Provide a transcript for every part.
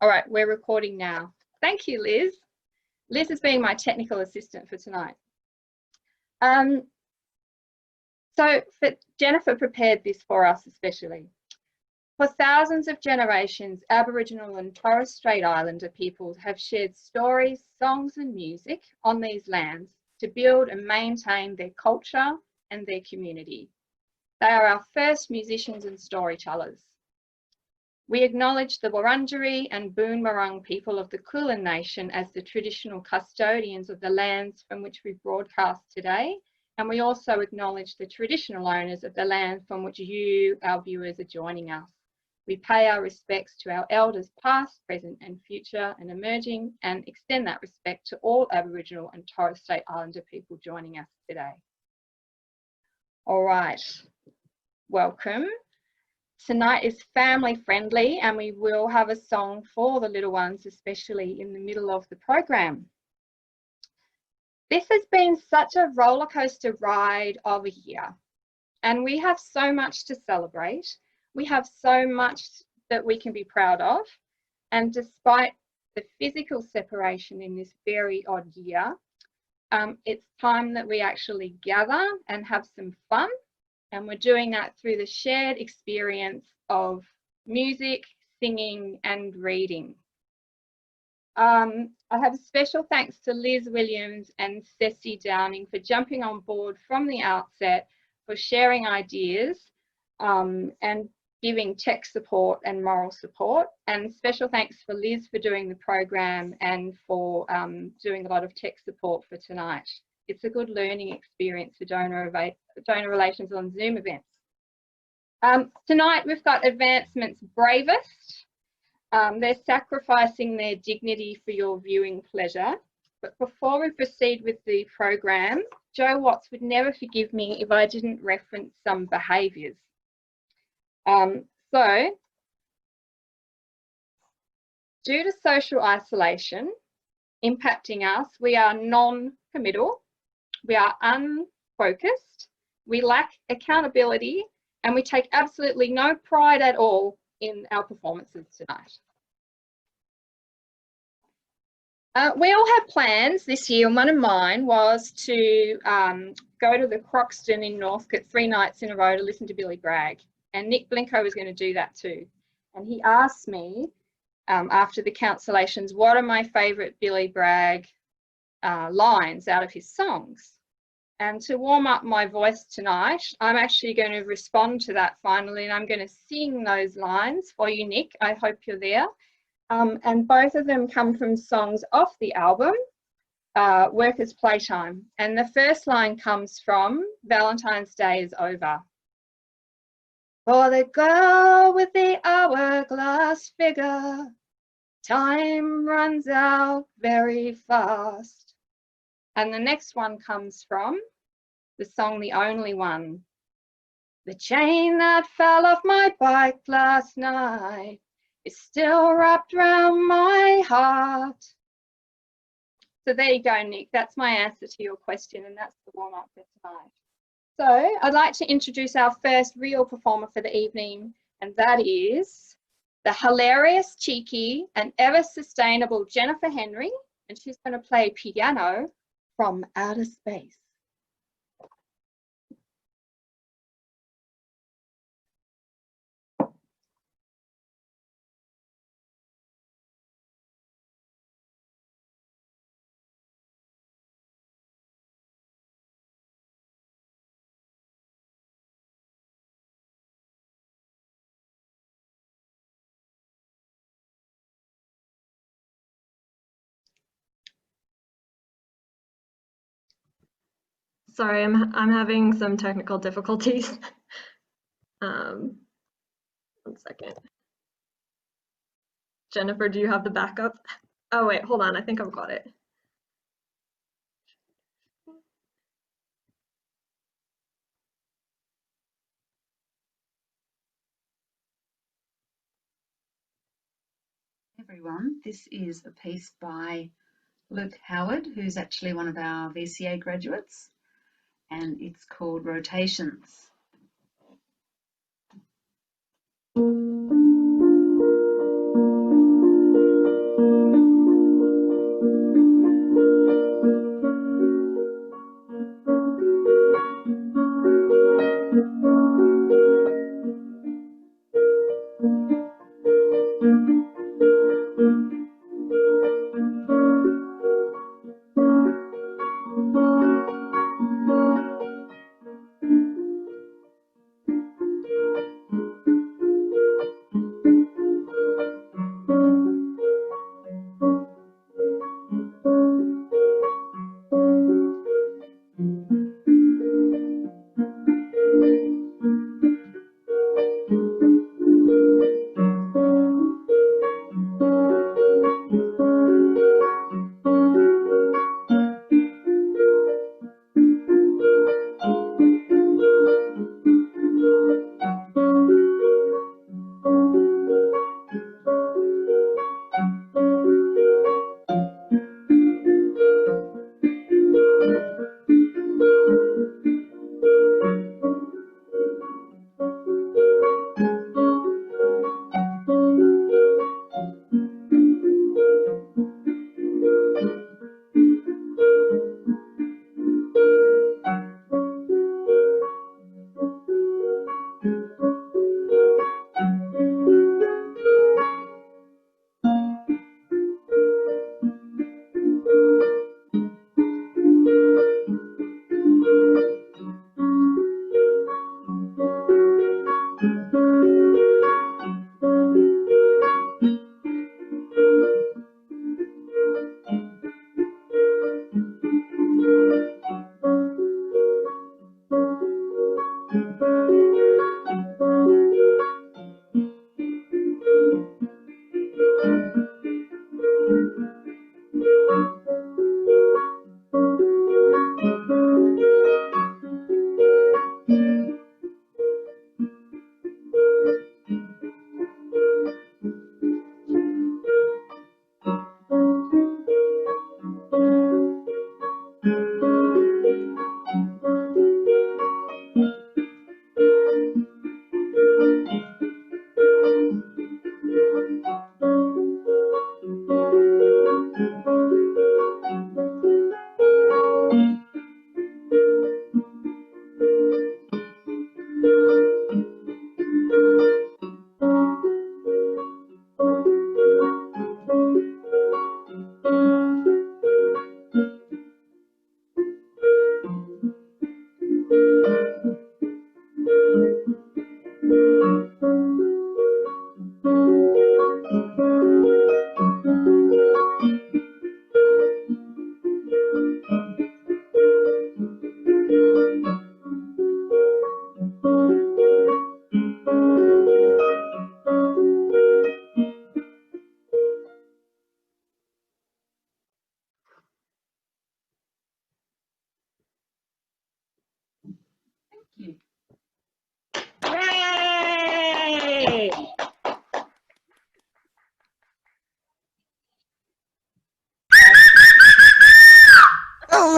All right, we're recording now. Thank you, Liz. Liz is being my technical assistant for tonight. Jennifer prepared this for us especially. For thousands of generations, Aboriginal and Torres Strait Islander peoples have shared stories, songs and music on these lands to build and maintain their culture and their community. They are our first musicians and storytellers. We acknowledge the Wurundjeri and Boonwurrung people of the Kulin Nation as the traditional custodians of the lands from which we broadcast today, and we also acknowledge the traditional owners of the land from which you, our viewers, are joining us. We pay our respects to our elders past, present and future and emerging, and extend that respect to all Aboriginal and Torres Strait Islander people joining us today. All right, welcome. Tonight is family friendly and we will have a song for the little ones, especially in the middle of the program. This has been such a roller coaster ride of a year and we have so much to celebrate. We have so much that we can be proud of, and despite the physical separation in this very odd year, it's time that we actually gather and have some fun, and we're doing that through the shared experience of music, singing and reading. I have a special thanks to Liz Williams and Ceci Downing for jumping on board from the outset, for sharing ideas and giving tech support and moral support, and special thanks for Liz for doing the program and for doing a lot of tech support for tonight. It's a good learning experience for donor relations on Zoom events. Tonight we've got Advancement's Bravest. They're sacrificing their dignity for your viewing pleasure. But before we proceed with the program, Jo Watts would never forgive me if I didn't reference some behaviours. So, due to social isolation impacting us, we are non-committal, we are unfocused, we lack accountability, and we take absolutely no pride at all in our performances tonight. We all had plans this year, and one of mine was to go to the Croxton in Northcote 3 nights in a row to listen to Billy Bragg. And Nick Blinko was going to do that too. And he asked me after the cancellations, what are my favourite Billy Bragg lines out of his songs? And to warm up my voice tonight, I'm actually going to respond to that finally, and I'm going to sing those lines for you, Nick. I hope you're there. And both of them come from songs off the album, Workers' Playtime. And the first line comes from Valentine's Day is Over. For the girl with the hourglass figure, time runs out very fast. And the next one comes from the song The Only One. The chain that fell off my bike last night is still wrapped around my heart. So there you go, Nick. That's my answer to your question, and that's the warm-up for tonight. So I'd like to introduce our first real performer for the evening, and that is the hilarious, cheeky and ever sustainable Jennifer Henry, and she's going to play piano from Outer Space. Sorry, I'm having some technical difficulties. 1 second. Jennifer, do you have the backup? Oh wait, hold on, I think I've got it. Everyone, this is a piece by Luke Howard, who's actually one of our VCA graduates, and it's called Rotations.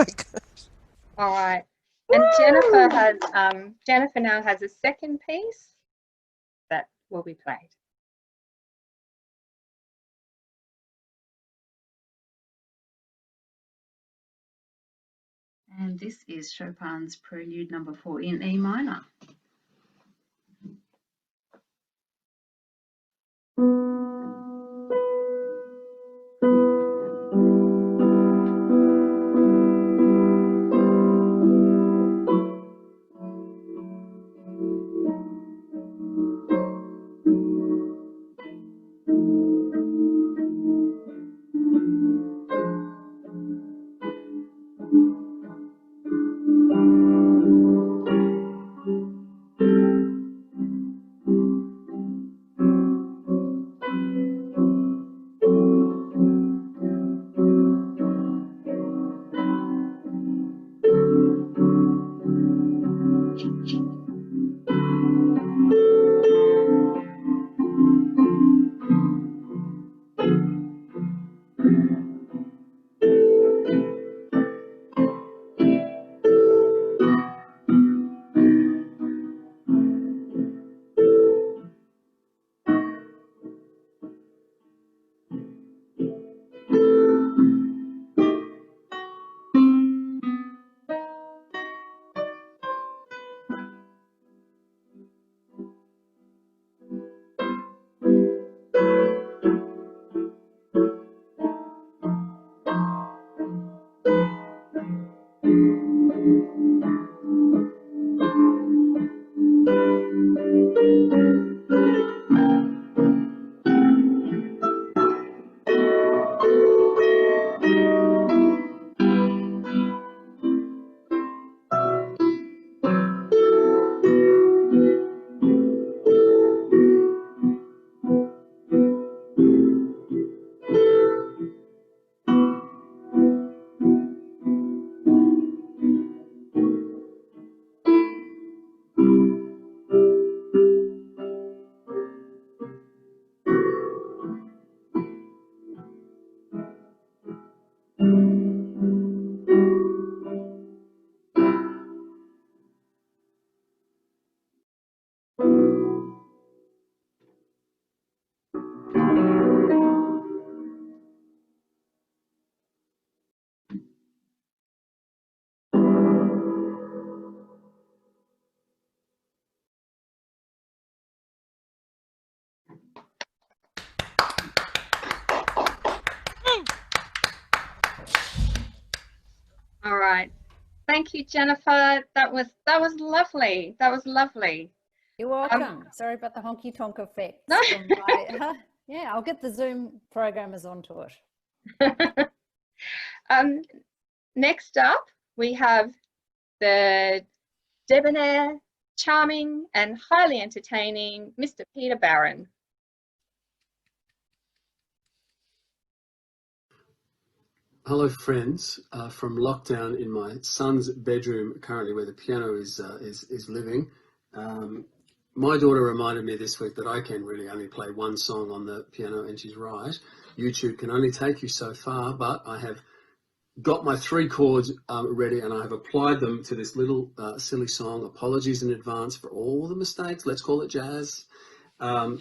my God. All right. And Jennifer now has a second piece that will be played. And this is Chopin's Prelude number 4 in E minor. All right. Thank you, Jennifer. That was lovely. That was lovely. You're welcome. Sorry about the honky tonk effects. No. Yeah, I'll get the Zoom programmers onto it. Next up, we have the debonair, charming, and highly entertaining Mr. Peter Barron. Hello, friends, from lockdown in my son's bedroom, currently where the piano is living. My daughter reminded me this week that I can really only play one song on the piano, and she's right. YouTube can only take you so far, but I have got my 3 chords ready, and I have applied them to this little silly song. Apologies in advance for all the mistakes. Let's call it jazz.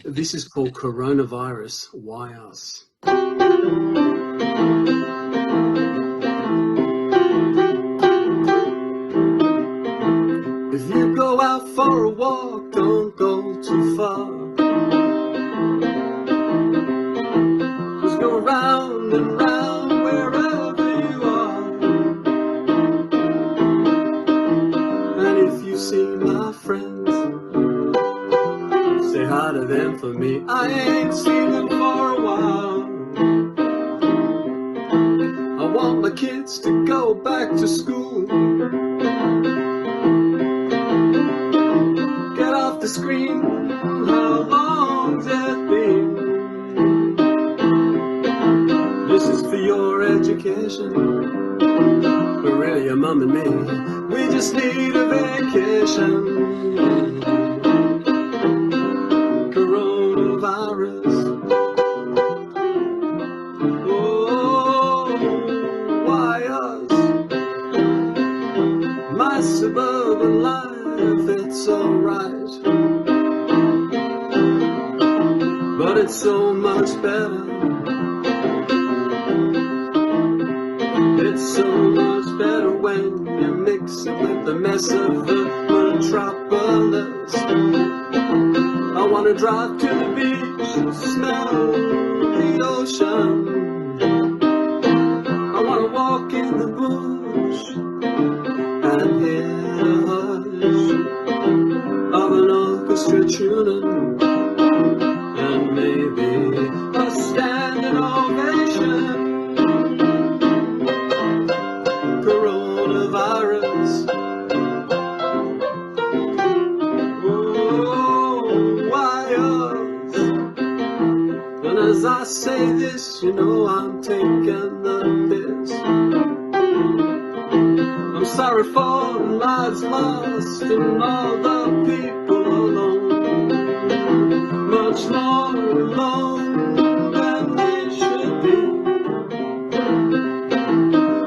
This is called Coronavirus. Why Us? If you go out for a walk, don't go too far. Just go round and round wherever you are. And if you see my friends, say hi to them for me. I ain't seen them for a while. I want my kids to go back to school. Get off the screen, how long's it been? This is for your education, but really your mum and me, we just need a vacation. Coronavirus, oh, why us? but it's so much better. It's so much better when you mix it with the mess of the metropolis. I want to drive to the beach and smell the ocean. I want to walk in the bush and hear the hush of an orchestra tuning, and maybe a standing ovation. Coronavirus, oh, why us? And as I say this, you know I'm taking the piss. I'm sorry for the lives lost and all the people alone, much more alone than they should be.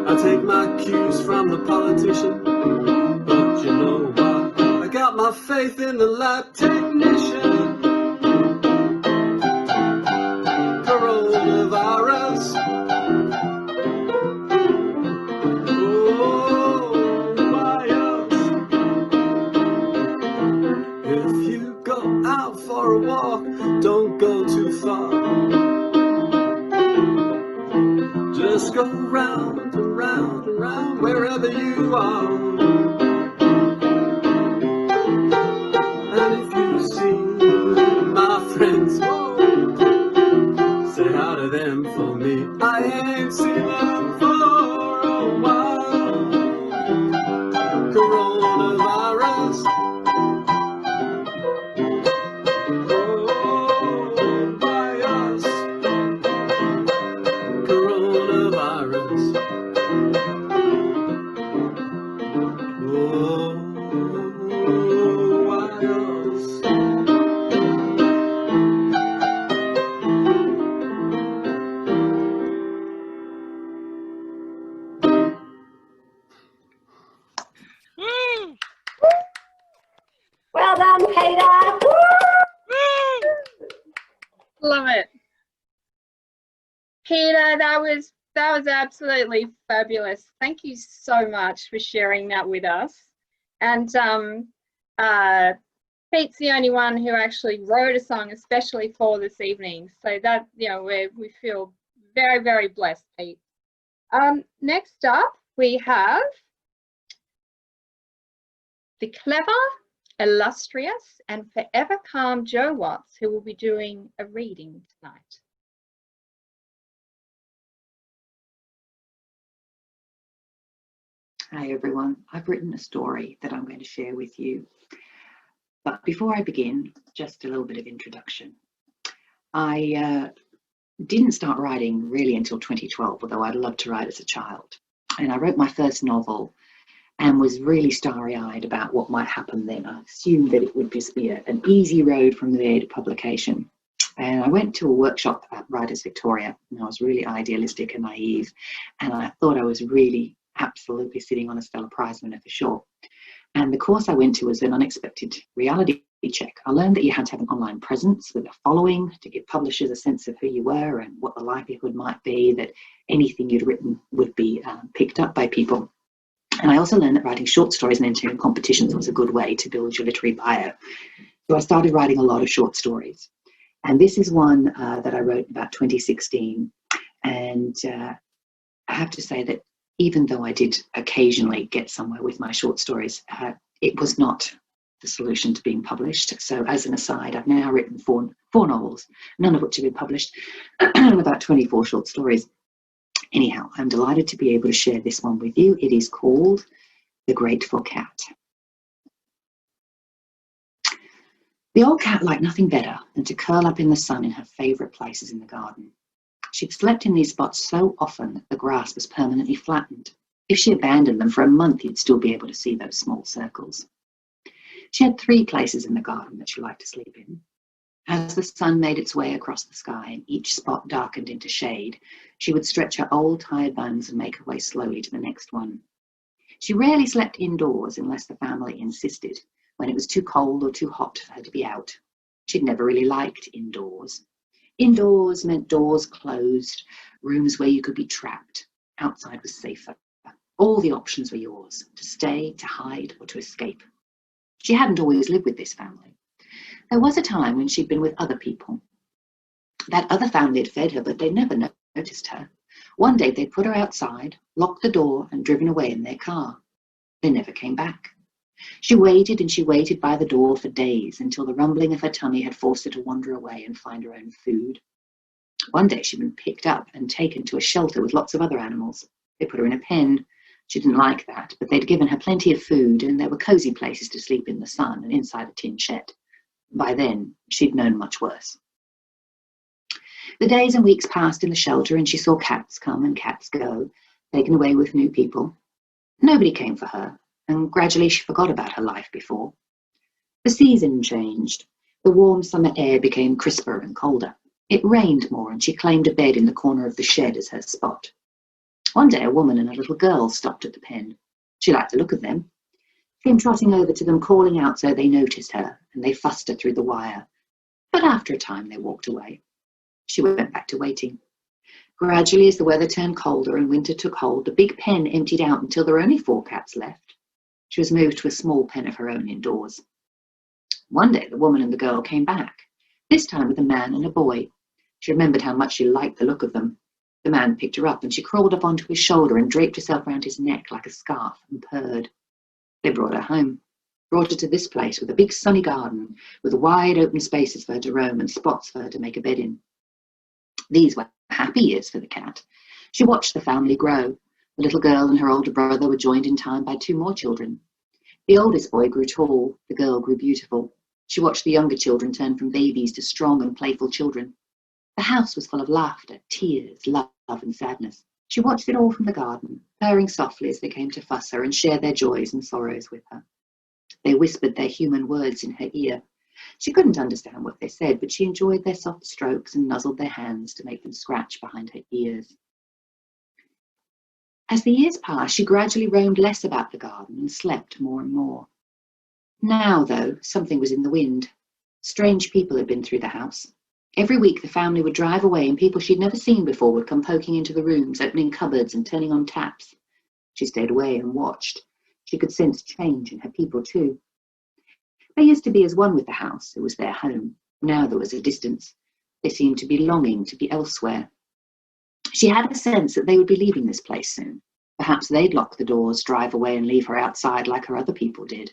I take my cues from the politician, but you know what? I got my faith in the lab technician. Coronavirus, oh, why us? If you go out for a walk, don't go too far. Just go round and round and round wherever you are. And if you see my friends, whoa, say hi to them for me. I ain't seen them for a while. Coronavirus, oh, why us? Coronavirus, oh, why us? Well done, Peter. Love it. Peter, that was absolutely fabulous. Thank you so much for sharing that with us. And Pete's the only one who actually wrote a song especially for this evening. So that, you know, we feel very, very blessed, Pete. Next up, we have the clever, illustrious, and forever calm Jo Watts, who will be doing a reading tonight. Hi everyone, I've written a story that I'm going to share with you. But before I begin, just a little bit of introduction. I didn't start writing really until 2012, although I'd loved to write as a child. And I wrote my first novel and was really starry-eyed about what might happen then. I assumed that it would just be an easy road from there to publication. And I went to a workshop at Writers Victoria, and I was really idealistic and naive, and I thought I was really absolutely sitting on a Stella Prize winner for sure. And the course I went to was an unexpected reality check. I learned that you had to have an online presence with a following to give publishers a sense of who you were and what the likelihood might be that anything you'd written would be picked up by people. And I also learned that writing short stories and entering competitions was a good way to build your literary bio. So I started writing a lot of short stories. And this is one that I wrote about 2016. And I have to say that even though I did occasionally get somewhere with my short stories, it was not the solution to being published. So as an aside, I've now written four novels, none of which have been published, and about 24 short stories. Anyhow, I'm delighted to be able to share this one with you. It is called The Grateful Cat. The old cat liked nothing better than to curl up in the sun in her favourite places in the garden. She'd slept in these spots so often that the grass was permanently flattened. If she abandoned them for a month, you'd still be able to see those small circles. She had 3 places in the garden that she liked to sleep in. As the sun made its way across the sky and each spot darkened into shade, she would stretch her old tired bones and make her way slowly to the next one. She rarely slept indoors unless the family insisted, when it was too cold or too hot for her to be out. She'd never really liked indoors. Indoors meant doors closed, rooms where you could be trapped. Outside was safer. All the options were yours, to stay, to hide, or to escape. She hadn't always lived with this family. There was a time when she'd been with other people. That other family had fed her, but they'd never noticed her. One day they'd put her outside, locked the door, and driven away in their car. They never came back. She waited and she waited by the door for days until the rumbling of her tummy had forced her to wander away and find her own food. One day she'd been picked up and taken to a shelter with lots of other animals. They put her in a pen. She didn't like that, but they'd given her plenty of food and there were cosy places to sleep in the sun and inside a tin shed. By then, she'd known much worse. The days and weeks passed in the shelter and she saw cats come and cats go, taken away with new people. Nobody came for her, and gradually she forgot about her life before. The season changed. The warm summer air became crisper and colder. It rained more and she claimed a bed in the corner of the shed as her spot. One day a woman and a little girl stopped at the pen. She liked the look of them. She came trotting over to them, calling out so they noticed her, and they fussed her through the wire. But after a time they walked away. She went back to waiting. Gradually, as the weather turned colder and winter took hold, the big pen emptied out until there were only 4 cats left. She was moved to a small pen of her own indoors. One day the woman and the girl came back, this time with a man and a boy. She remembered how much she liked the look of them. The man picked her up and she crawled up onto his shoulder and draped herself round his neck like a scarf and purred. They brought her home, brought her to this place with a big sunny garden, with wide open spaces for her to roam and spots for her to make a bed in. These were happy years for the cat. She watched the family grow. The little girl and her older brother were joined in time by 2 more children. The oldest boy grew tall, the girl grew beautiful. She watched the younger children turn from babies to strong and playful children. The house was full of laughter, tears, love and sadness. She watched it all from the garden, purring softly as they came to fuss her and share their joys and sorrows with her. They whispered their human words in her ear. She couldn't understand what they said, but she enjoyed their soft strokes and nuzzled their hands to make them scratch behind her ears. As the years passed, she gradually roamed less about the garden and slept more and more. Now, though, something was in the wind. Strange people had been through the house. Every week the family would drive away and people she'd never seen before would come poking into the rooms, opening cupboards and turning on taps. She stayed away and watched. She could sense change in her people too. They used to be as one with the house. It was their home. Now there was a distance. They seemed to be longing to be elsewhere. She had a sense that they would be leaving this place soon. Perhaps they'd lock the doors, drive away and leave her outside like her other people did.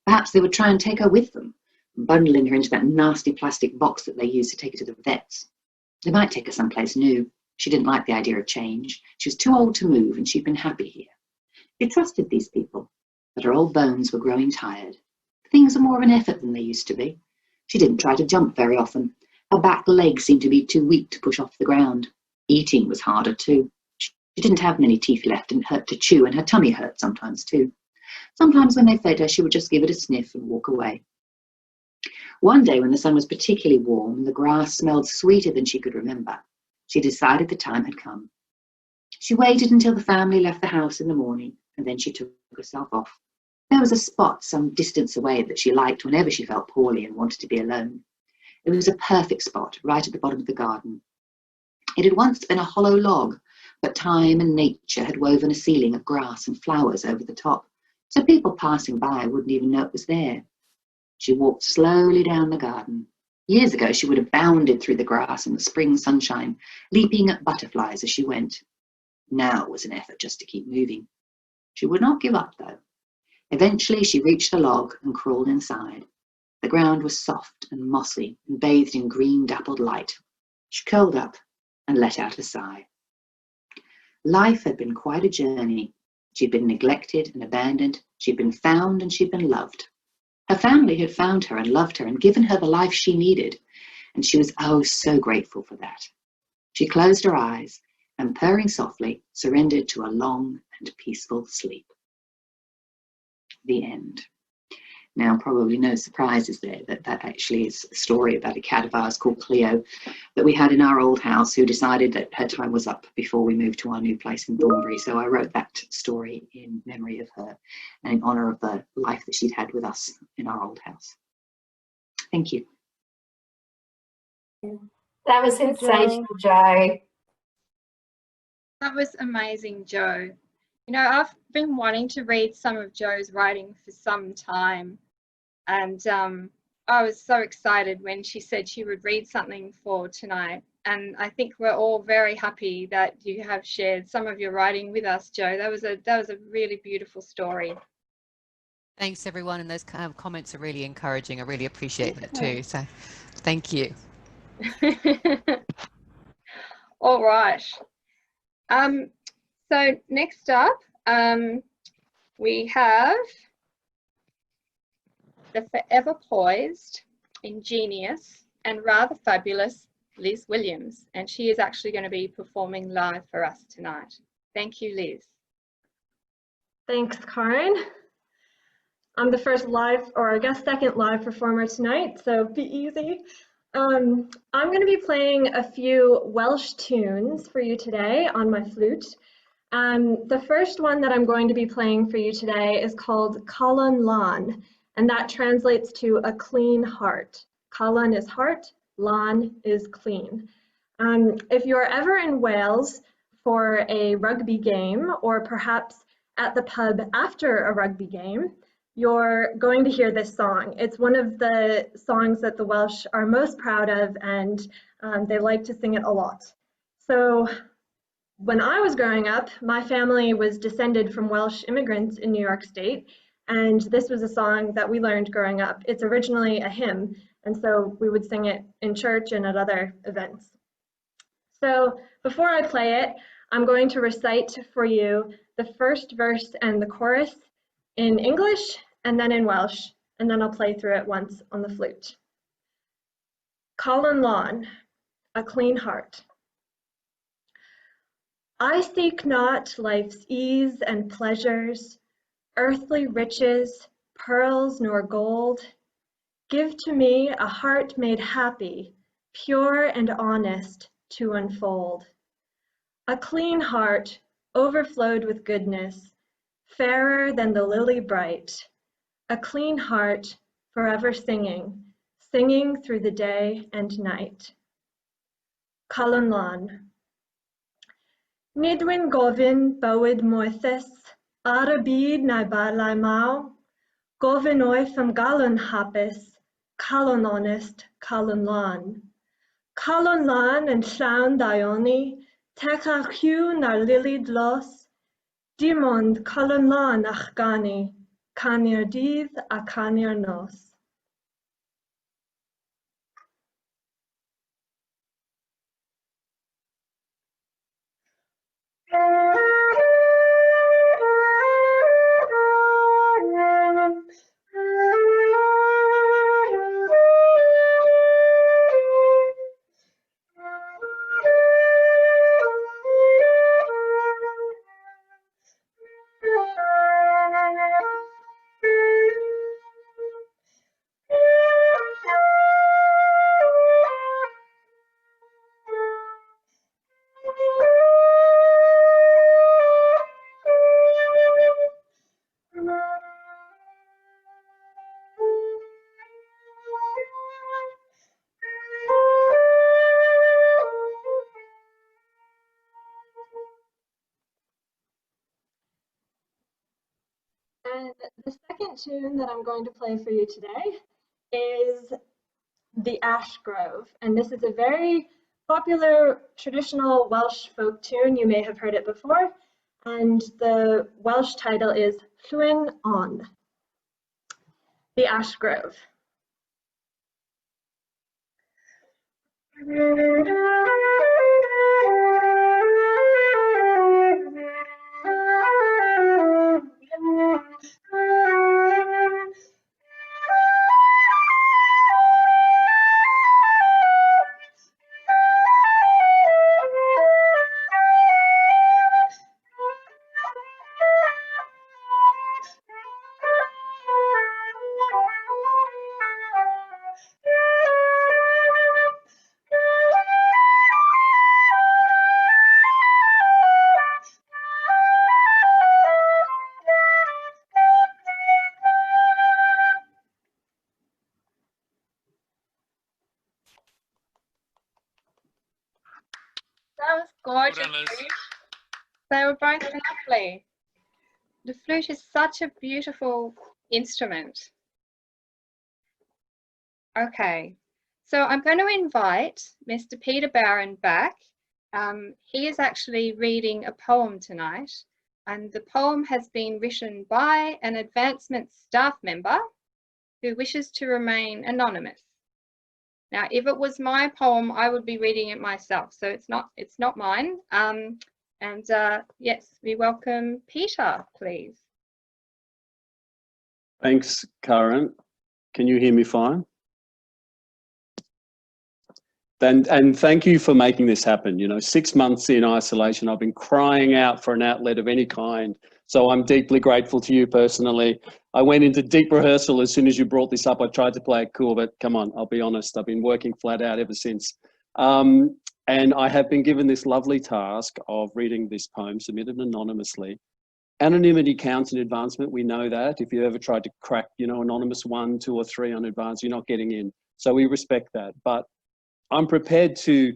Perhaps they would try and take her with them, bundling her into that nasty plastic box that they used to take her to the vets. They might take her someplace new. She didn't like the idea of change. She was too old to move and she'd been happy here. She trusted these people, but her old bones were growing tired. Things were more of an effort than they used to be. She didn't try to jump very often. Her back legs seemed to be too weak to push off the ground. Eating was harder too. She didn't have many teeth left and hurt to chew, and her tummy hurt sometimes too. Sometimes when they fed her, she would just give it a sniff and walk away. One day when the sun was particularly warm and the grass smelled sweeter than she could remember, she decided the time had come. She waited until the family left the house in the morning, and then she took herself off. There was a spot some distance away that she liked whenever she felt poorly and wanted to be alone. It was a perfect spot right at the bottom of the garden. It had once been a hollow log, but time and nature had woven a ceiling of grass and flowers over the top, so people passing by wouldn't even know it was there. She walked slowly down the garden. Years ago, she would have bounded through the grass in the spring sunshine, leaping at butterflies as she went. Now it was an effort just to keep moving. She would not give up, though. Eventually, she reached the log and crawled inside. The ground was soft and mossy and bathed in green dappled light. She curled up and let out a sigh. Life had been quite a journey. She'd been neglected and abandoned. She'd been found and she'd been loved. Her family had found her and loved her and given her the life she needed, and she was oh so grateful for that. She closed her eyes and, purring softly, surrendered to a long and peaceful sleep. The end. Now, probably no surprises there that actually is a story about a cat of ours called Cleo that we had in our old house, who decided that her time was up before we moved to our new place in Thornbury. So I wrote that story in memory of her and in honour of the life that she'd had with us in our old house. Thank you. That was Joe. sensational, Joe. That was amazing, Joe. You know, I've been wanting to read some of Joe's writing for some time, and I was so excited when she said she would read something for tonight. And I think we're all very happy that you have shared some of your writing with us, Joe. That was a really beautiful story. Thanks, everyone, and those kind of comments are really encouraging. I really appreciate that too. So, thank you. All right. So next up, we have the forever poised, ingenious, and rather fabulous Liz Williams, and she is actually going to be performing live for us tonight. Thank you, Liz. Thanks, Karin. I'm the first live, or I guess second live performer tonight, so be easy. I'm going to be playing a few Welsh tunes for you today on my flute. The first one that I'm going to be playing for you today is called Calon, and that translates to a clean heart. Calon is heart, Lan is clean. If you're ever in Wales for a rugby game, or perhaps at the pub after a rugby game, you're going to hear this song. It's one of the songs that the Welsh are most proud of, and they like to sing it a lot. So when I was growing up, my family was descended from Welsh immigrants in New York State, and this was a song that we learned growing up. It's originally a hymn, and so we would sing it in church and at other events. So before I play it, I'm going to recite for you the first verse and the chorus in English and then in Welsh, and then I'll play through it once on the flute. Calon Lan, a clean heart. I seek not life's ease and pleasures, earthly riches, pearls nor gold. Give to me a heart made happy, pure and honest to unfold. A clean heart, overflowed with goodness, fairer than the lily bright. A clean heart, forever singing, singing through the day and night. Calon Lan. Nid wy'n gofyn bywyd moethus, ar y byd na barlau maw, gofyn oeth am galon hapus, calon honest, calon lan. Calon lan yn llawn daioni, tech a hiw na'r lili dlos, dim ond calon lan ach gani, cani'r dydd a cani'r nos. And the second tune that I'm going to play for you today is The Ash Grove. And this is a very popular traditional Welsh folk tune. You may have heard it before. And the Welsh title is Llwyn On, The Ash Grove. That was gorgeous. Well done, Liz. Liz. They were both lovely. The flute is such a beautiful instrument. Okay, so I'm going to invite Mr. Peter Barron back. He is actually reading a poem tonight, and the poem has been written by an advancement staff member who wishes to remain anonymous. Now, if it was my poem, I would be reading it myself, so it's not mine. Yes, we welcome Peter, please. Thanks, Karin. Can you hear me fine? And thank you for making this happen. You know, 6 months in isolation, I've been crying out for an outlet of any kind. So I'm deeply grateful to you personally. I went into deep rehearsal as soon as you brought this up. I tried to play it cool, but come on, I'll be honest. I've been working flat out ever since. And I have been given this lovely task of reading this poem submitted anonymously. Anonymity counts in advancement. We know that. If you ever tried to crack, you know, anonymous 1, 2, or 3 on advance, you're not getting in. So we respect that. But I'm prepared to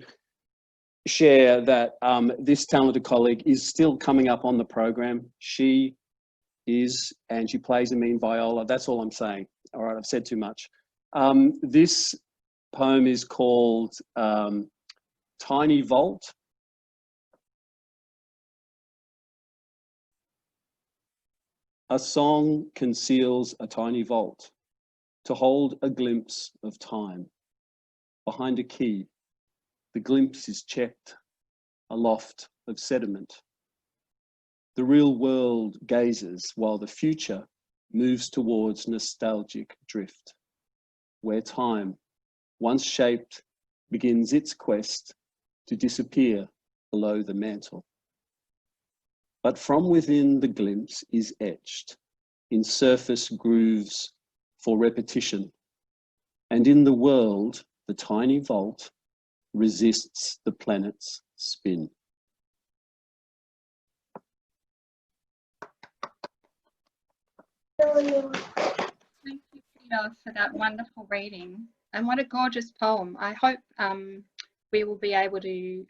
share that this talented colleague is still coming up on the program. She is, and she plays a mean viola. That's all I'm saying. All right, I've said too much. This poem is called Tiny Vault. A song conceals a tiny vault to hold a glimpse of time. Behind a key, the glimpse is checked, a loft of sediment. The real world gazes while the future moves towards nostalgic drift, where time, once shaped, begins its quest to disappear below the mantle. But from within the glimpse is etched in surface grooves for repetition, and in the world, the tiny vault resists the planet's spin. Thank you, Peter, for that wonderful reading. And what a gorgeous poem. I hope we will be able to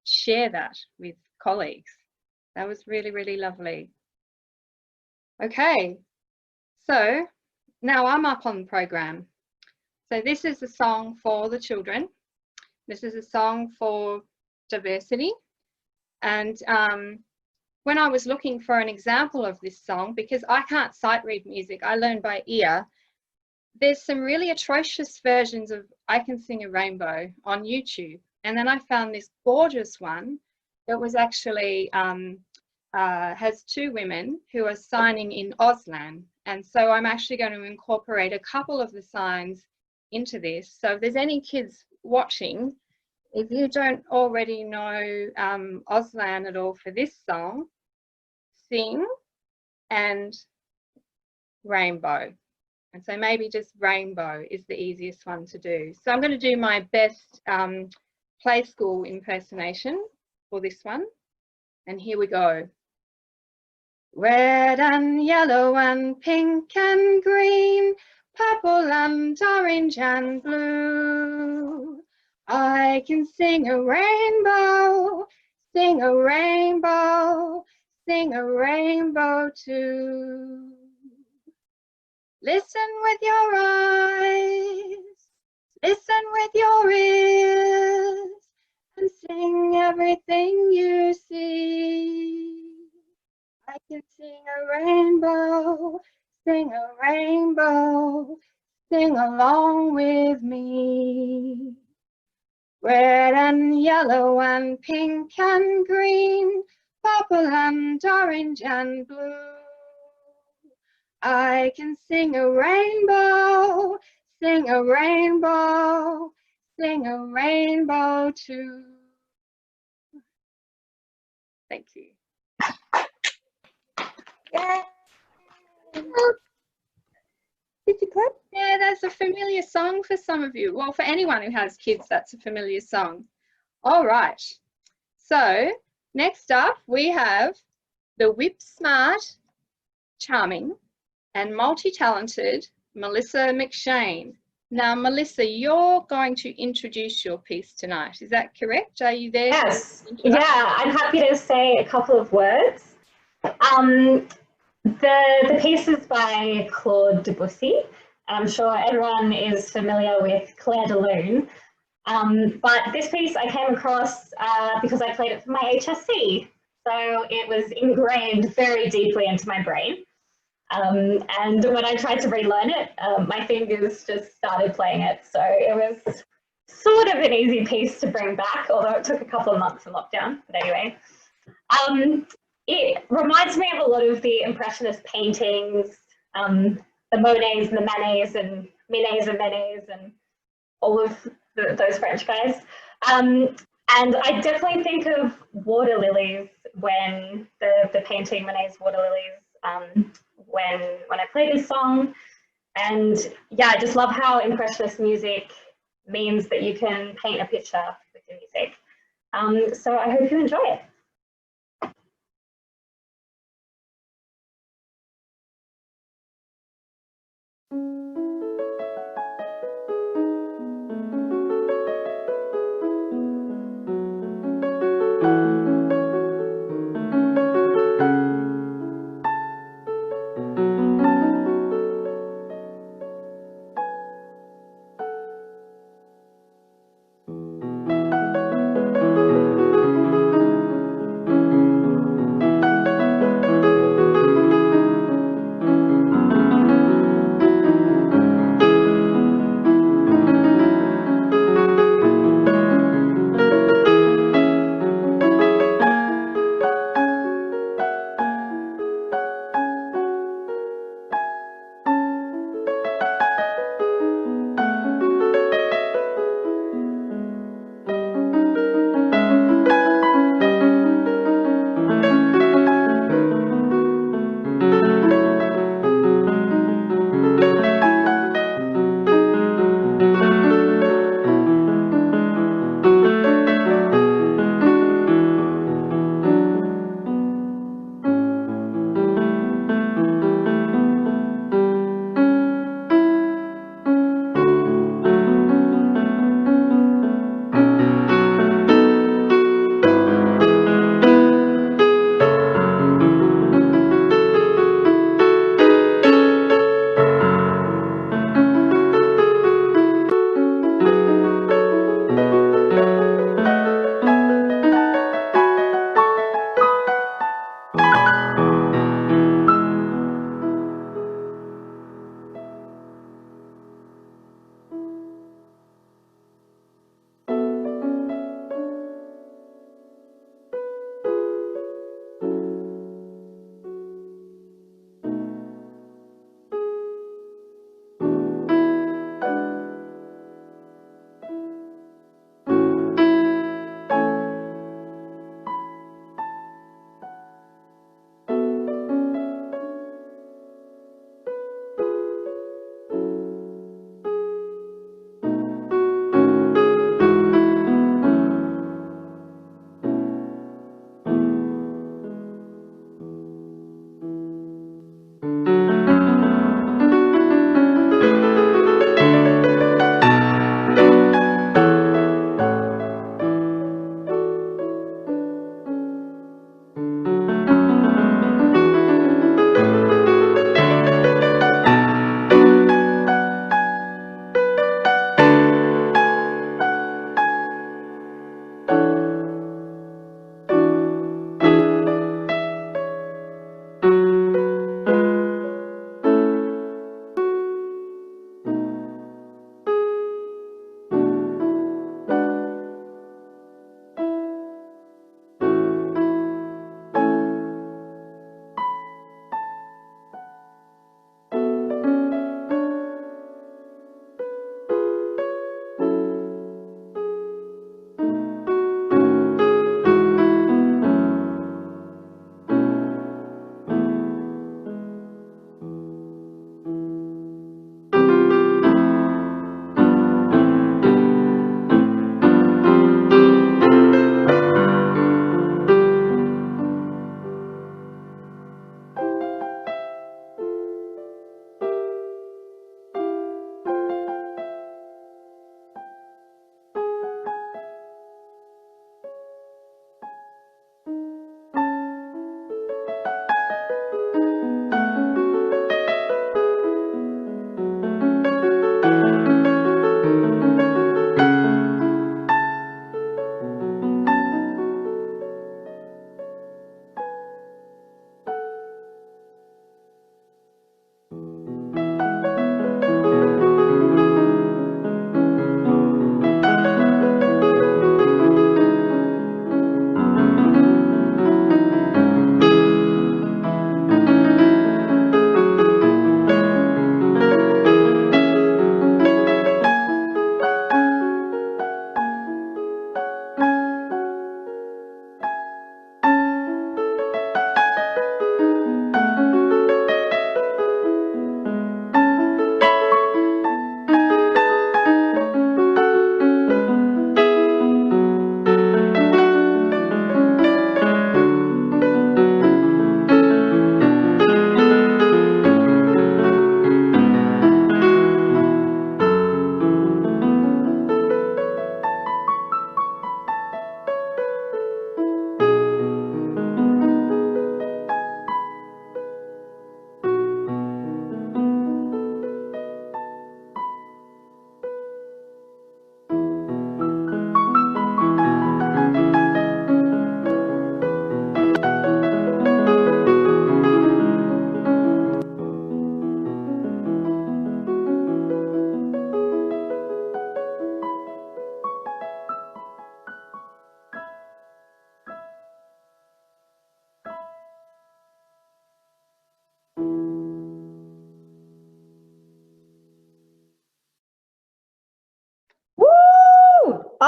share that with colleagues. That was really, really lovely. Okay, so now I'm up on the program. So this is a song for the children. This is a song for diversity. And when I was looking for an example of this song, because I can't sight read music, I learn by ear, there's some really atrocious versions of I Can Sing a Rainbow on YouTube. And then I found this gorgeous one that was actually, has 2 women who are signing in Auslan. And so I'm actually going to incorporate a couple of the signs into this. So if there's any kids watching, if you don't already know Auslan at all for this song, sing and rainbow. And so maybe just rainbow is the easiest one to do. So I'm going to do my best play school impersonation for this one. And here we go. Red and yellow and pink and green, purple and orange and blue. I can sing a rainbow, sing a rainbow, sing a rainbow too. Listen with your eyes, listen with your ears, and sing everything you see. I can sing a rainbow, sing a rainbow, sing along with me. Red and yellow and pink and green, purple and orange and blue. I can sing a rainbow, sing a rainbow, sing a rainbow too. Thank you. Yay! Did you clap? Yeah, that's a familiar song for some of you. Well, for anyone who has kids, that's a familiar song. All right. So next up, we have the whip smart, charming, and multi-talented Melissa McShane. Now, Melissa, you're going to introduce your piece tonight. Is that correct? Are you there? Yes. Yeah, I'm happy to say a couple of words. The piece is by Claude Debussy. I'm sure everyone is familiar with Claire de Lune. But this piece I came across because I played it for my HSC. So it was ingrained very deeply into my brain. And when I tried to relearn it, my fingers just started playing it. So it was sort of an easy piece to bring back, although it took a couple of months in lockdown. But anyway, it reminds me of a lot of the Impressionist paintings, the Monets and the Manets and Menets and all of those French guys. And I definitely think of water lilies when the painting Monet's water lilies when I play this song. And yeah, I just love how Impressionist music means that you can paint a picture with your music. So I hope you enjoy it.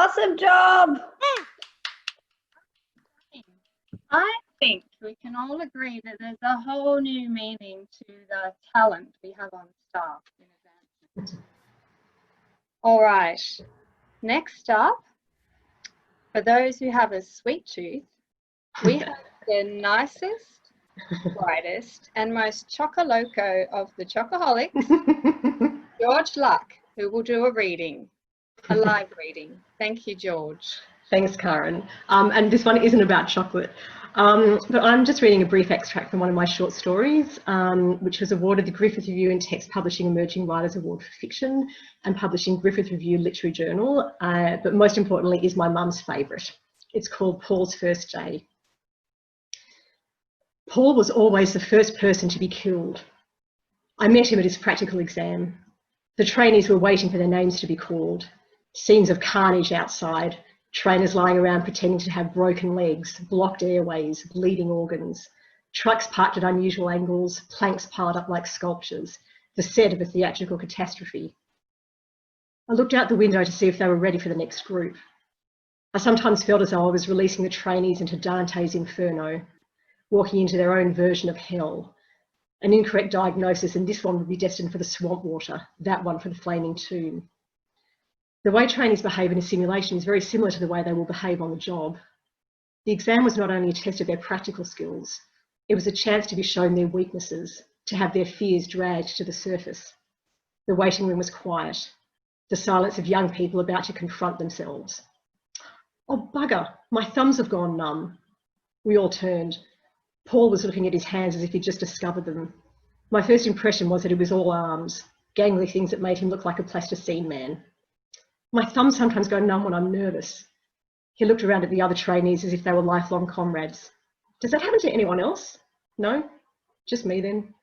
Awesome job. I think we can all agree that there's a whole new meaning to the talent we have on staff in advancement. All right, next up, for those who have a sweet tooth, we have the nicest, brightest, and most choco-loco of the chocoholics, George Luck, who will do a reading, a live reading. Thank you, George. Thanks, Karin. And this one isn't about chocolate, but I'm just reading a brief extract from one of my short stories, which was awarded the Griffith Review in Text Publishing Emerging Writers Award for Fiction and Publishing Griffith Review Literary Journal, but most importantly is my mum's favourite. It's called Paul's First Day. Paul was always the first person to be killed. I met him at his practical exam. The trainees were waiting for their names to be called. Scenes of carnage outside, trainers lying around pretending to have broken legs, blocked airways, bleeding organs, trucks parked at unusual angles, planks piled up like sculptures, the set of a theatrical catastrophe. I looked out the window to see if they were ready for the next group. I sometimes felt as though I was releasing the trainees into Dante's Inferno, walking into their own version of hell. An incorrect diagnosis, and this one would be destined for the swamp water, that one for the flaming tomb. The way trainees behave in a simulation is very similar to the way they will behave on the job. The exam was not only a test of their practical skills, it was a chance to be shown their weaknesses, to have their fears dragged to the surface. The waiting room was quiet, the silence of young people about to confront themselves. Oh, bugger, my thumbs have gone numb. We all turned. Paul was looking at his hands as if he'd just discovered them. My first impression was that it was all arms, gangly things that made him look like a plasticine man. My thumbs sometimes go numb when I'm nervous. He looked around at the other trainees as if they were lifelong comrades. Does that happen to anyone else? No? Just me then?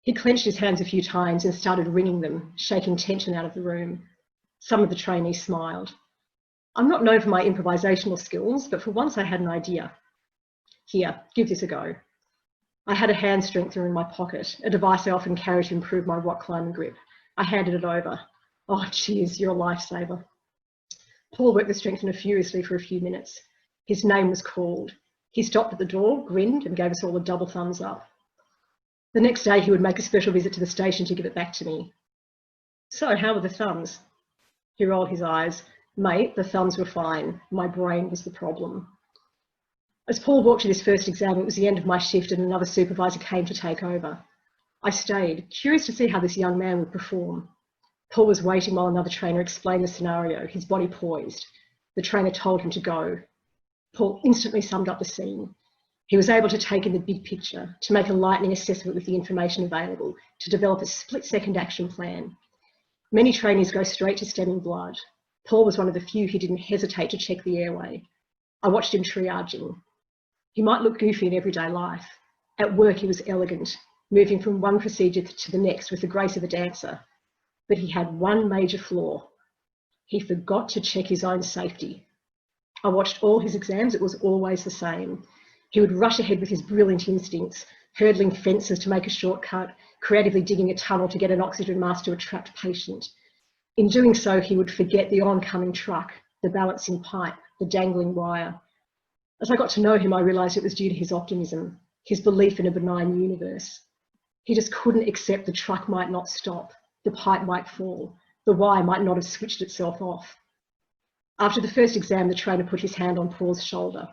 He clenched his hands a few times and started wringing them, shaking tension out of the room. Some of the trainees smiled. I'm not known for my improvisational skills, but for once I had an idea. Here, give this a go. I had a hand strengthener in my pocket, a device I often carry to improve my rock climbing grip. I handed it over. Oh, cheers, you're a lifesaver. Paul worked the strengthener furiously for a few minutes. His name was called. He stopped at the door, grinned, and gave us all a double thumbs up. The next day, he would make a special visit to the station to give it back to me. So, how were the thumbs? He rolled his eyes. Mate, the thumbs were fine. My brain was the problem. As Paul walked to this first exam, it was the end of my shift and another supervisor came to take over. I stayed, curious to see how this young man would perform. Paul was waiting while another trainer explained the scenario, his body poised. The trainer told him to go. Paul instantly summed up the scene. He was able to take in the big picture, to make a lightning assessment with the information available, to develop a split-second action plan. Many trainees go straight to stemming blood. Paul was one of the few who didn't hesitate to check the airway. I watched him triaging. He might look goofy in everyday life. At work, he was elegant, moving from one procedure to the next with the grace of a dancer. But he had one major flaw. He forgot to check his own safety. I watched all his exams. It was always the same. He would rush ahead with his brilliant instincts, hurdling fences to make a shortcut, creatively digging a tunnel to get an oxygen mask to a trapped patient. In doing so, he would forget the oncoming truck, the balancing pipe, the dangling wire. As I got to know him, I realised it was due to his optimism, his belief in a benign universe. He just couldn't accept the truck might not stop, the pipe might fall, the wire might not have switched itself off. After the first exam, the trainer put his hand on Paul's shoulder.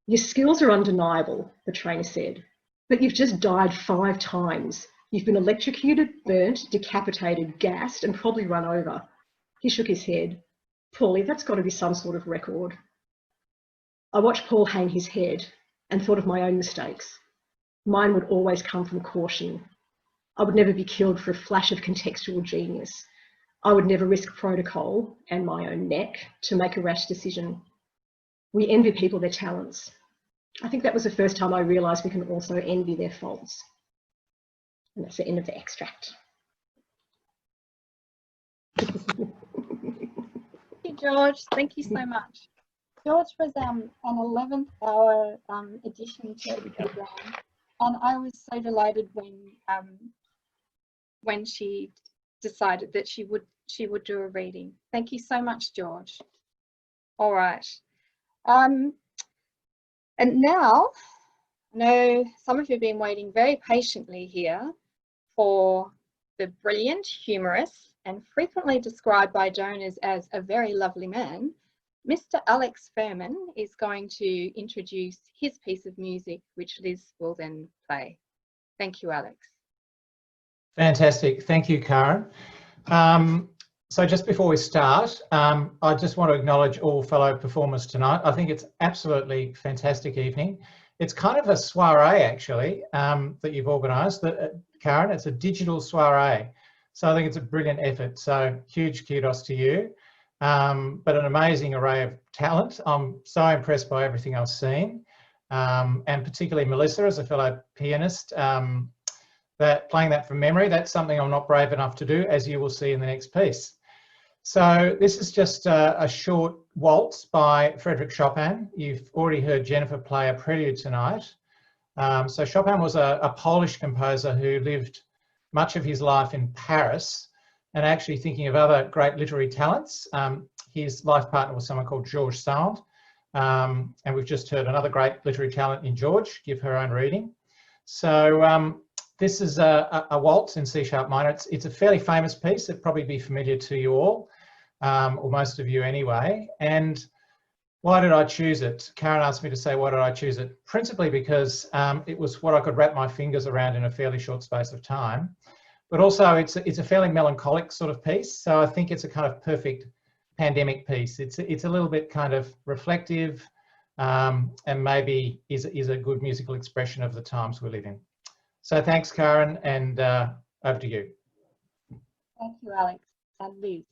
Your skills are undeniable, the trainer said, but you've just died 5 times. You've been electrocuted, burnt, decapitated, gassed, and probably run over. He shook his head. Paulie, that's got to be some sort of record. I watched Paul hang his head and thought of my own mistakes. Mine would always come from caution. I would never be killed for a flash of contextual genius. I would never risk protocol and my own neck to make a rash decision. We envy people their talents. I think that was the first time I realised we can also envy their faults. And that's the end of the extract. Thank you, George. Thank you so much. George was an 11th hour addition to the program, and I was so delighted when she decided that she would do a reading. Thank you so much, George. All right. And now, I know some of you have been waiting very patiently here for the brilliant, humorous, and frequently described by donors as a very lovely man, Mr. Alex Furman is going to introduce his piece of music, which Liz will then play. Thank you, Alex. Fantastic. Thank you, Karin. So just before we start, I just want to acknowledge all fellow performers tonight. I think it's absolutely fantastic evening. It's kind of a soiree, actually, that you've organised, Karin. It's a digital soiree. So I think it's a brilliant effort. So huge kudos to you. But an amazing array of talent. I'm so impressed by everything I've seen, and particularly Melissa as a fellow pianist. That playing that from memory, that's something I'm not brave enough to do, as you will see in the next piece. So this is just a short waltz by Frédéric Chopin. You've already heard Jennifer play a prelude tonight. So Chopin was a Polish composer who lived much of his life in Paris, and actually thinking of other great literary talents. His life partner was someone called George Sand, and we've just heard another great literary talent in George give her own reading. So this is a waltz in C-sharp minor. It's a fairly famous piece. It'd probably be familiar to you all, or most of you anyway. And why did I choose it? Karin asked me to say, why did I choose it? Principally because it was what I could wrap my fingers around in a fairly short space of time. But also it's a fairly melancholic sort of piece. So I think it's a kind of perfect pandemic piece. It's a little bit kind of reflective, and maybe is a good musical expression of the times we live in. So thanks, Karin, and over to you. Thank you, Alex. And Liz.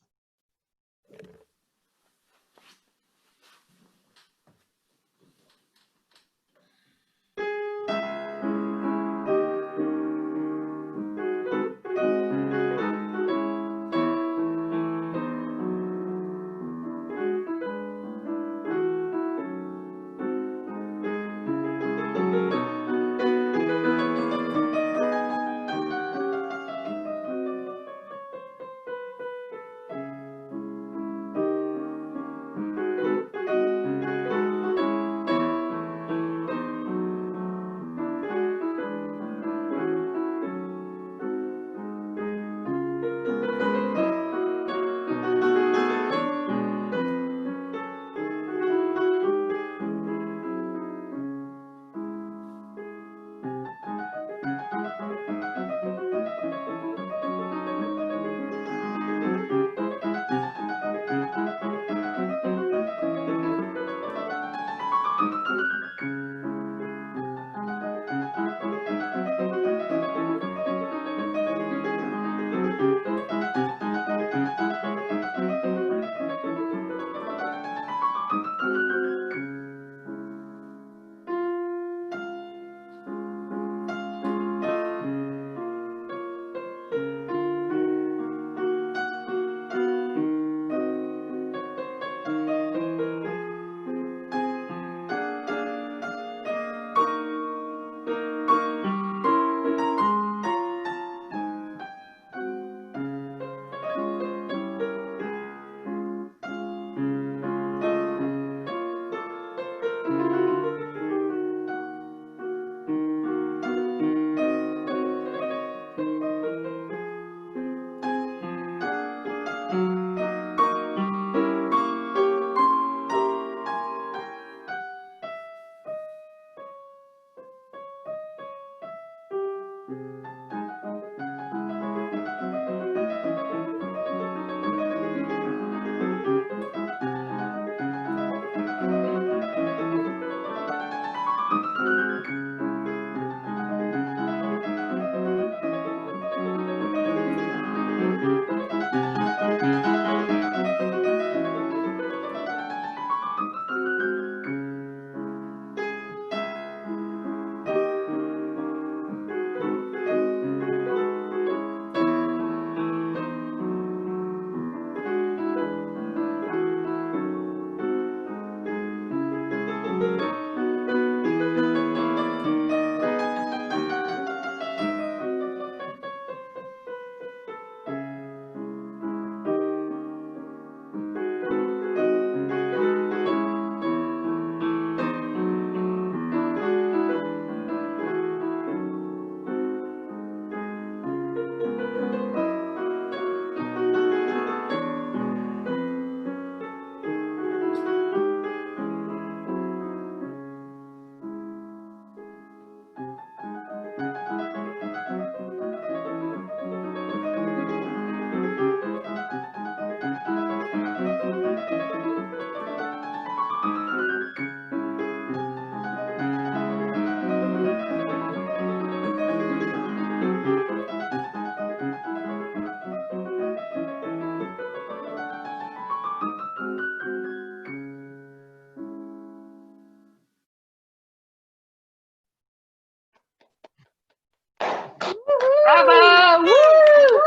Bravo! Woo!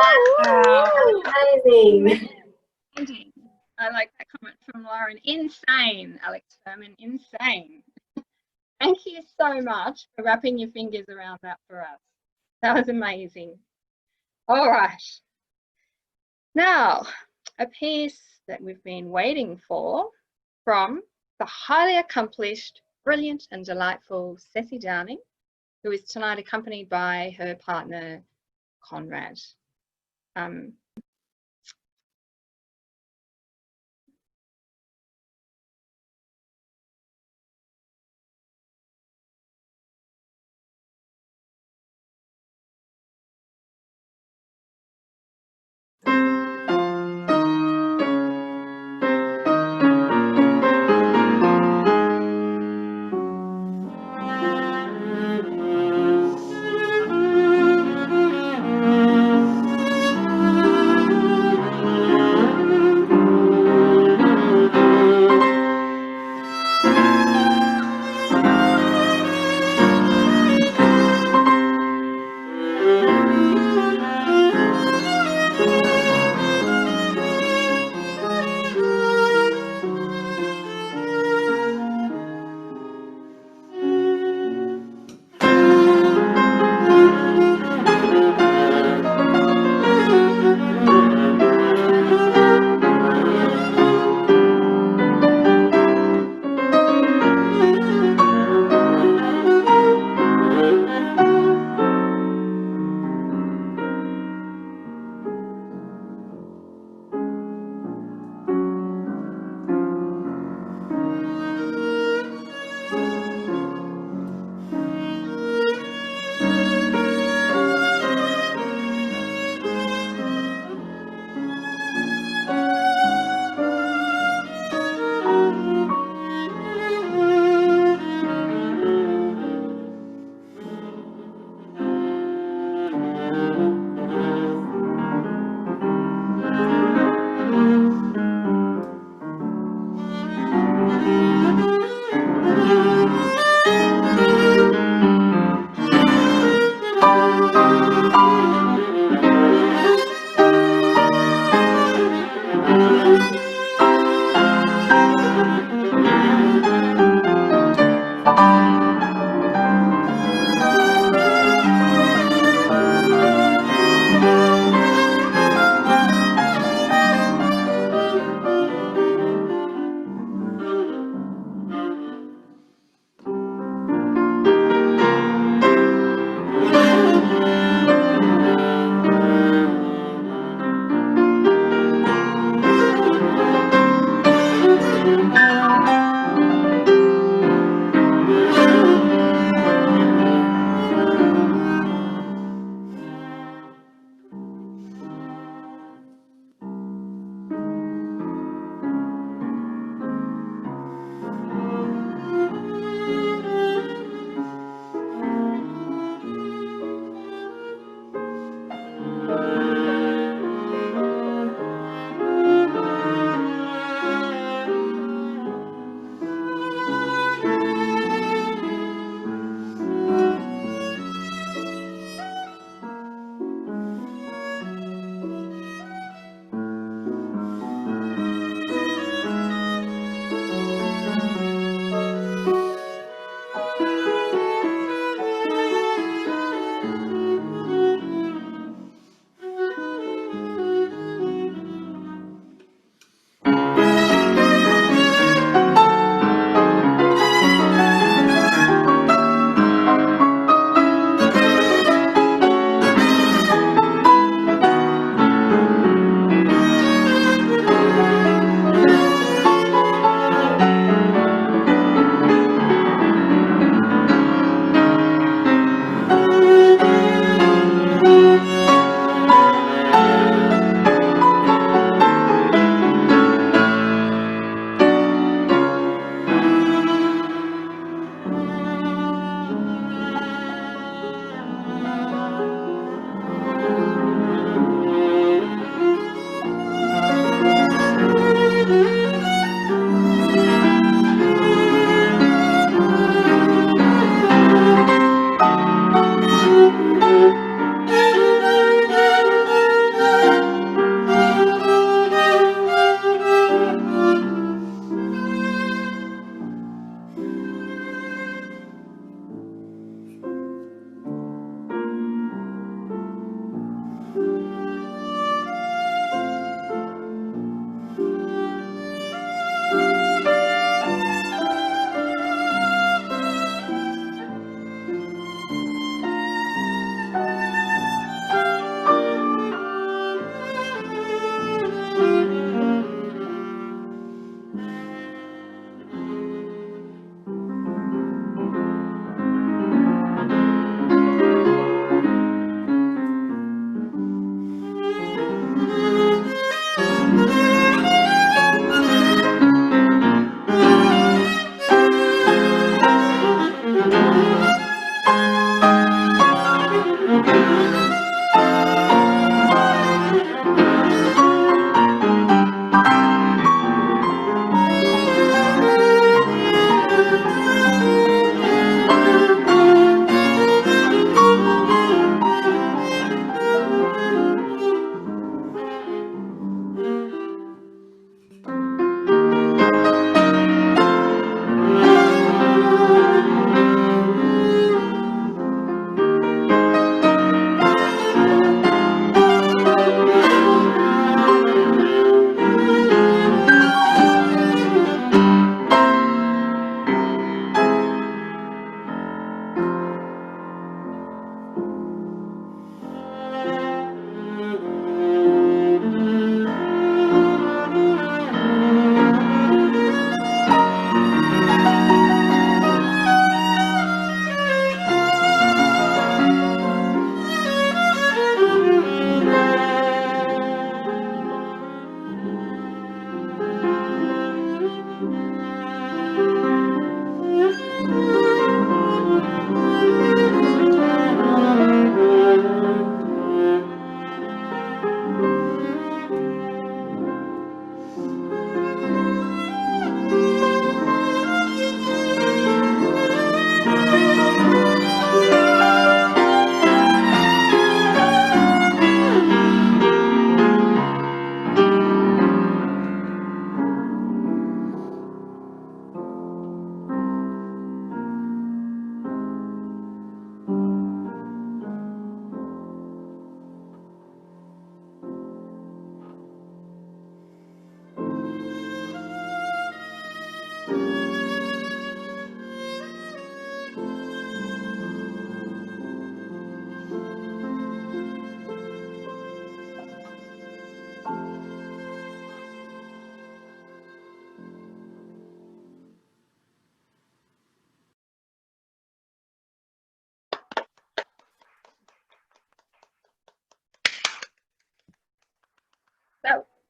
Wow. Amazing. Amazing. I like that comment from Lauren. Insane, Alex Furman. Insane. Thank you so much for wrapping your fingers around that for us. That was amazing. All right. Now, a piece that we've been waiting for from the highly accomplished, brilliant and delightful Ceci Downing, who is tonight accompanied by her partner, Conrad.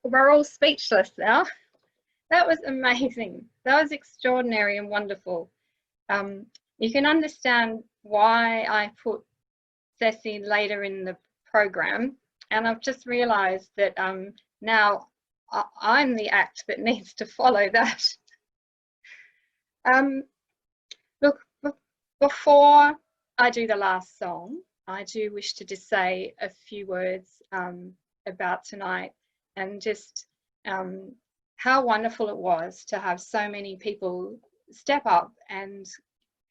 We're all speechless now. That was amazing. That was extraordinary and wonderful. You can understand why I put Ceci later in the program, and I've just realised that now I'm the act that needs to follow that. Look, before I do the last song, I do wish to just say a few words about tonight, and just how wonderful it was to have so many people step up and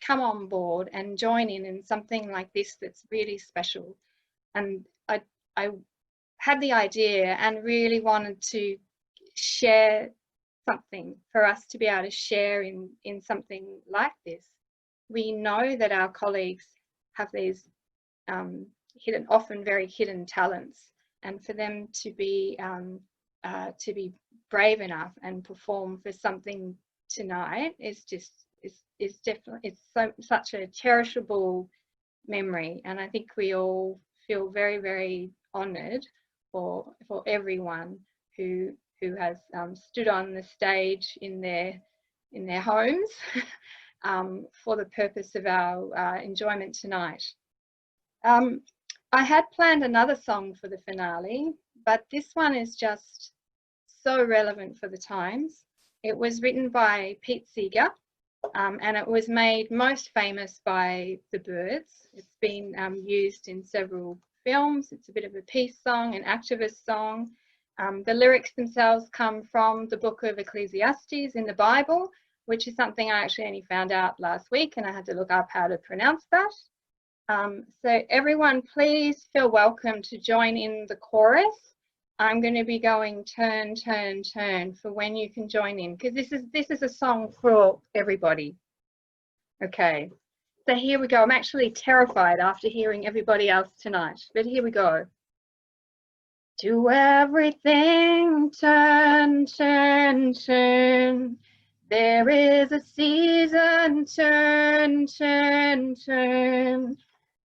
come on board and join in something like this that's really special. And I had the idea and really wanted to share something for us to be able to share in something like this. We know that our colleagues have these hidden, often very hidden talents, and for them to be brave enough and perform for something tonight is just is definitely, it's such a cherishable memory, and I think we all feel very, very honoured for everyone who has stood on the stage in their homes for the purpose of our enjoyment tonight. I had planned another song for the finale, but this one is just so relevant for the times. It was written by Pete Seeger, and it was made most famous by The Byrds. It's been used in several films. It's a bit of a peace song, an activist song. The lyrics themselves come from the book of Ecclesiastes in the Bible, which is something I actually only found out last week, and I had to look up how to pronounce that. So everyone, please feel welcome to join in the chorus. I'm going to be going turn, turn, turn for when you can join in, because this is a song for everybody. Okay, so here we go. I'm actually terrified after hearing everybody else tonight, but here we go. To everything turn, turn, turn. There is a season, turn, turn, turn.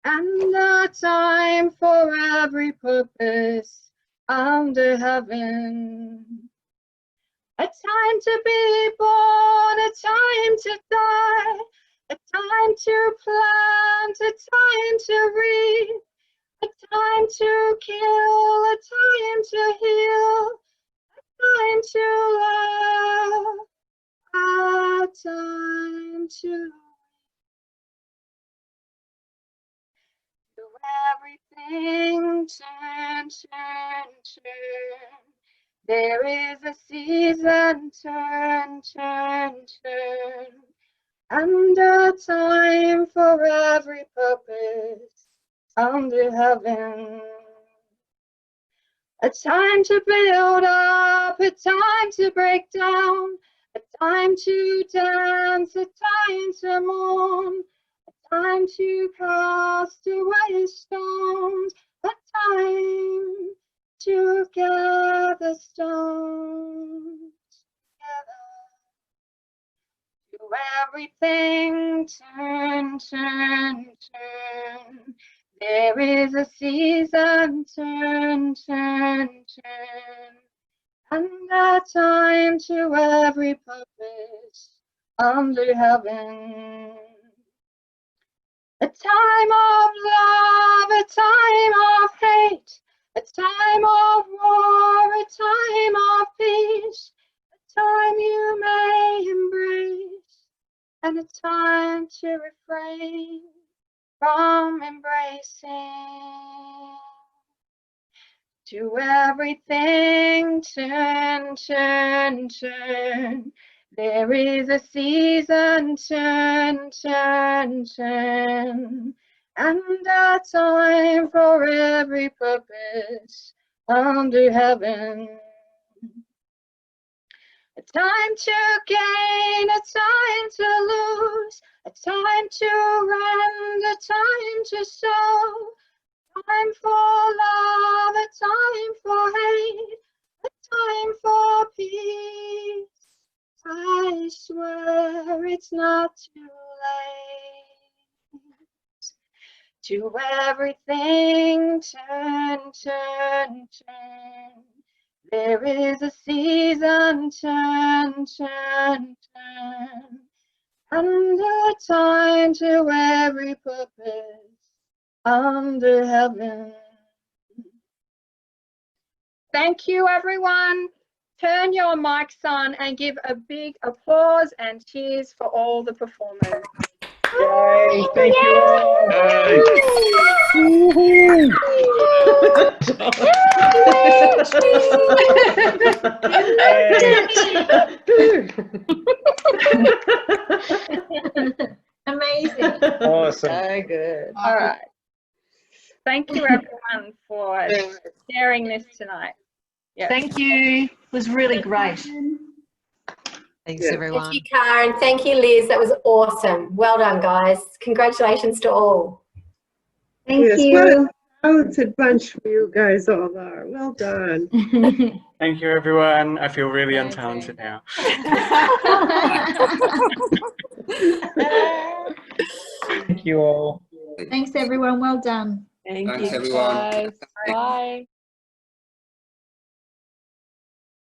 And a time for every purpose under heaven. A time to be born, a time to die, a time to plant, a time to reap, a time to kill, a time to heal, a time to love, a time to everything turn, turn, turn. There is a season, turn, turn, turn. And a time for every purpose under heaven. A time to build up, a time to break down, a time to dance, a time to mourn, a time to cast away stones, a time to gather stones together. To everything turn, turn, turn. There is a season, turn, turn, turn. And a time to every purpose under heaven. A time of love, a time of hate, a time of war, a time of peace, a time you may embrace, and a time to refrain from embracing. To everything turn, turn, turn. There is a season, turn, turn, turn. And a time for every purpose under heaven. A time to gain, a to render, time to sow, time for love, a time for hate, a time for peace. I swear it's not too late. To everything turn, turn, turn. There is a season, turn, turn, turn. And a time to every purpose under heaven. Thank you, everyone. Turn your mics on and give a big applause and cheers for all the performers. Yay, thank you all. Amazing. Awesome. So good. All right. Thank you, everyone, for sharing this tonight. Yep. Thank you. It was really great. Thanks, Yeah. everyone. Thank you, Karen. Thank you, Liz. That was awesome. Well done, guys. Congratulations to all. Thank you. What a talented bunch you guys all are. Well done. Thank you, everyone. I feel really untalented now. Thank you all. Thanks, everyone. Well done. Thank Thanks, you. everyone. Guys. Bye.